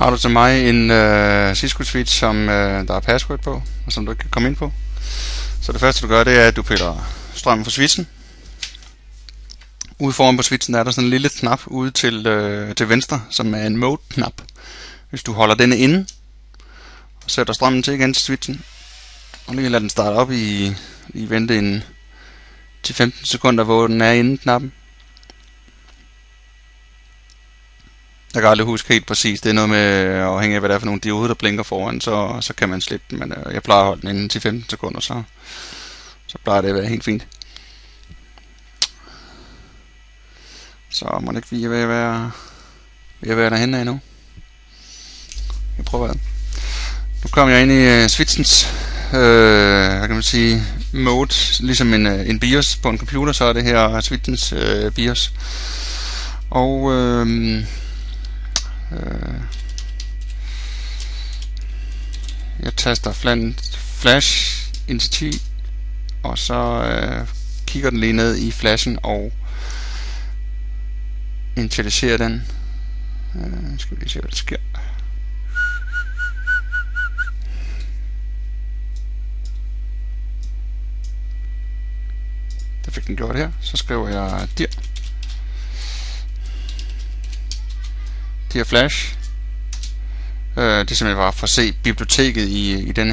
har du til mig en Cisco switch, som der er password på, og som du ikke kan komme ind på. Så det første du gør, det er, at du piller strømmen fra switchen. Ude foran på switchen er der sådan en lille knap ude til venstre, som er en mode-knap. Hvis du holder denne inde, og sætter strømmen til igen til switchen, og lige lader den starte op i vente en 10-15 sekunder, hvor den er inde knappen. Jeg kan aldrig huske helt præcis. Det er noget med, afhængig af hvad det er for nogle dioder, der blinker foran, så kan man slippe den. Men jeg plejer at holde den inden til 15 sekunder, så plejer det at være helt fint. Så må det ikke vi ved at være derhenne af nu. Jeg prøver det. Nu kommer jeg ind i switchens hvad kan man sige, mode, ligesom en BIOS på en computer, så er det her switchens BIOS. Og jeg taster flash entity, og så kigger den lige ned i flashen og initialiserer den. Skal vi lige se hvad der sker. Det fik den gjort her. Så skriver jeg dir flash. Det er simpelthen bare for at se biblioteket i den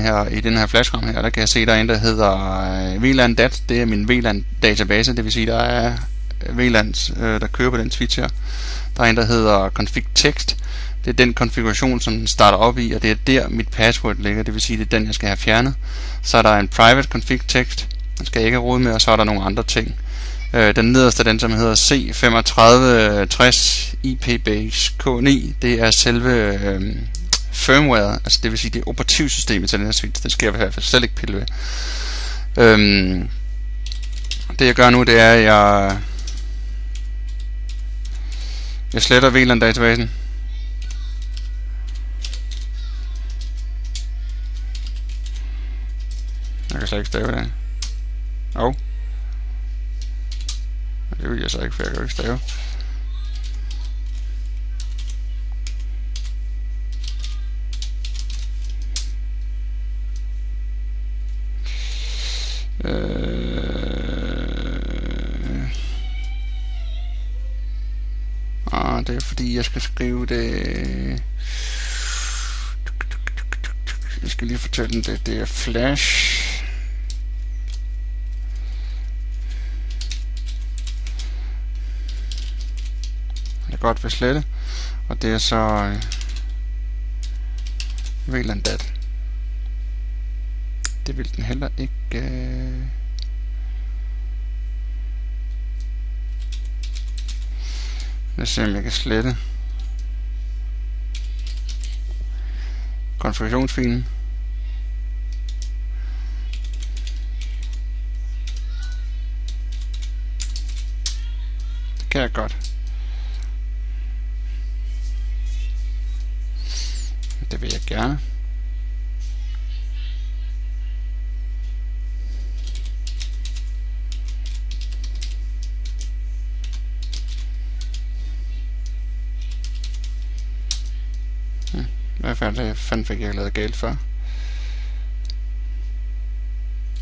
her flashram her. Der kan jeg se, der er en, der hedder VLAN DAT. Det er min VLAN database, det vil sige, der er VLANs, der kører på den switch her. Der er en, der hedder config text. Det er den konfiguration, som den starter op i, og det er der mit password ligger. Det vil sige, det er den, jeg skal have fjernet. Så er der en private config text. Den skal jeg ikke rode med, og så er der nogle andre ting. Den nederste, den som hedder C3560 IP-base K9, det er selve firmware, altså det vil sige det er operativsystemet til den her switch. Det skal jeg i hvert fald slet ikke pille ved. Det jeg gør nu, det er, at jeg sletter VLAN databasen. Jeg kan slet ikke stave det. Det vil jeg så ikke, for jeg kan jo ikke stave. Det er fordi jeg skal skrive det. Jeg skal lige fortælle den det. Det er flash. Jeg godt vil slette, og det er så VLAN DAT. Det vil den heller ikke. Lad os se om jeg kan slette konfigurationsfilen. Det kan jeg godt. Det vil jeg gerne. Hvad fanden fik jeg lavet galt før?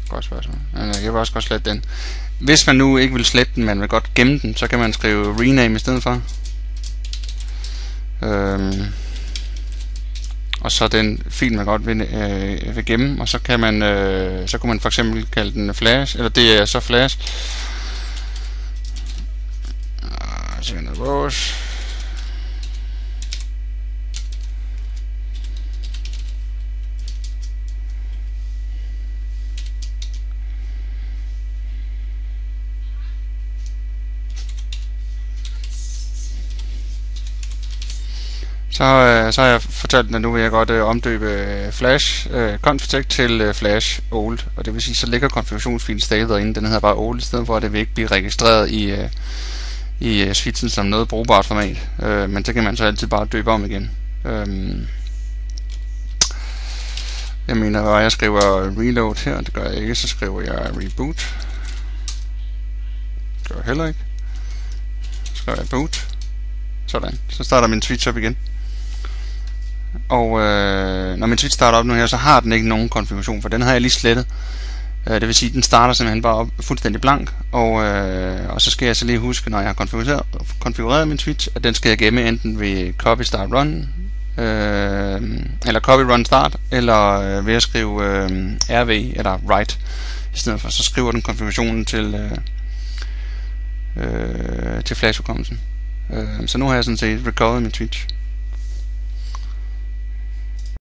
Godt spørgsmål. Jeg vil også godt slette den. Hvis man nu ikke vil slette den, men vil godt gemme den, så kan man skrive rename i stedet for. Og så den fil man godt vil gemme, og så kan man så kunne man for eksempel kalde den flash, eller det er så flash. Så er vores. Så har jeg fortalt den, at nu vil jeg godt omdøbe flash config til flash old, og det vil sige, så ligger konfigurationsfilen stadig derinde. Den hedder bare old, i stedet for at det vil ikke blive registreret i switchen som noget brugbart format. Men så kan man så altid bare døbe om igen. Jeg mener, at jeg skriver reload her, det gør jeg ikke, så skriver jeg reboot. Det gør jeg heller ikke. Så skriver jeg boot. Sådan, så starter min switch op igen. Og når min Twitch starter op nu her, så har den ikke nogen konfiguration, for den har jeg lige slettet. Det vil sige, at den starter simpelthen bare op fuldstændig blank, og så skal jeg så lige huske, når jeg har konfigureret min Twitch, at den skal jeg gemme enten ved copy start run, eller copy run start, eller ved at skrive rv eller write i stedet for. Så skriver den konfigurationen til flash-hukommelsen. Så nu har jeg sådan set recovered min Twitch.